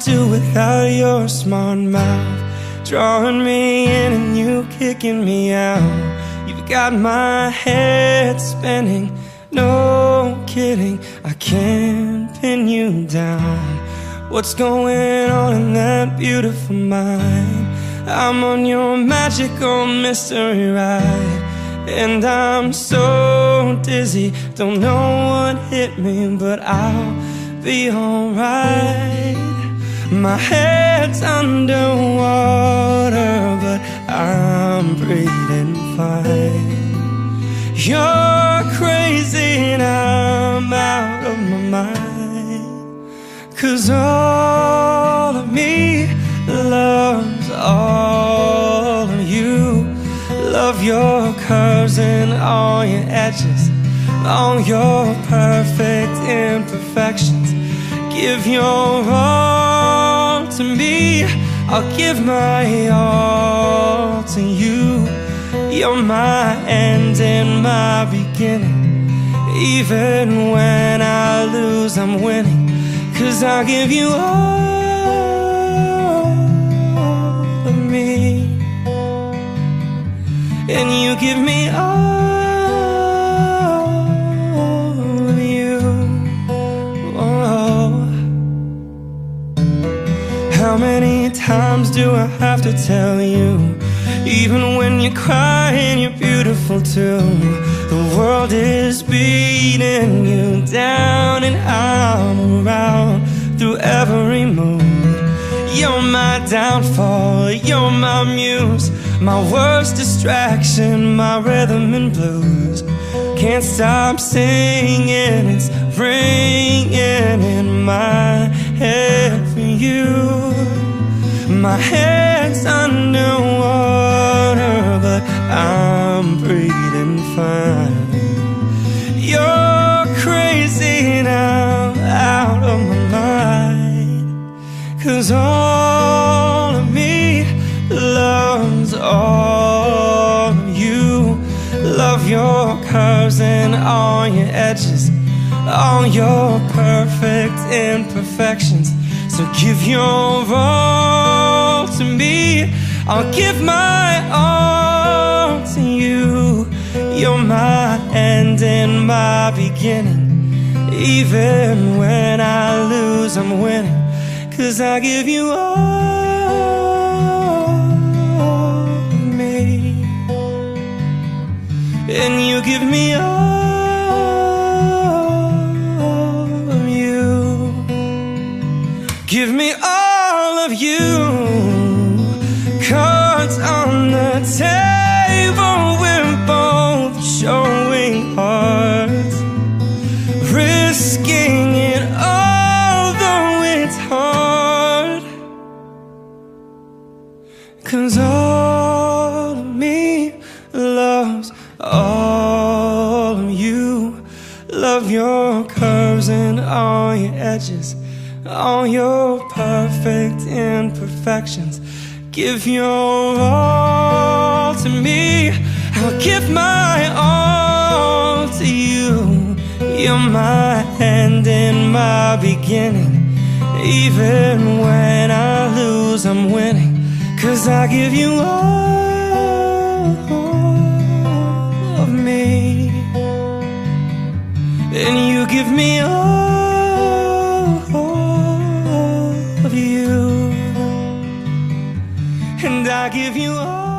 do without your smart mouth, drawing me in and you kicking me out. You've got my head spinning, no kidding, I can't pin you down. What's going on in that beautiful mind? I'm on your magical mystery ride, and I'm so dizzy, don't know what hit me, but I'll be alright. My head's underwater, but I'm breathing fine. You're crazy and I'm out of my mind, 'cause all of me loves all of you. Love your curves and all your edges, all your perfect imperfections. Give your all to me, I'll give my all to you. You're my end and my beginning. Even when I lose, I'm winning, 'cause I'll give you all of me, and you give me all of you. Oh. How many times do I have to tell you? Even when you're crying, you're beautiful too. The world is beating you down, and I'm around through every mood. You're my downfall, you're my muse, my worst distraction, my rhythm and blues. Can't stop singing, it's ringing in my head for you. My head's underwater, but I'm breathing fine. You're crazy and I'm out of my mind, 'cause all of me loves all of you. Love your curves and all your edges, all your perfect imperfections. So give your all to me, I'll give my all to you. You're my end and my beginning. Even when I lose, I'm winning, 'cause I give you all of me, and you give me all of you. Give me all of you. Cards on the table, we're both showing hearts, risking it although it's hard. 'Cause all of me loves all of you. Love your curves and all your edges, all your perfect imperfections. Give your all to me, I'll give my all to you. You're my end and my beginning. Even when I lose, I'm winning, 'cause I give you all of me, and you give me all of you, and I give you all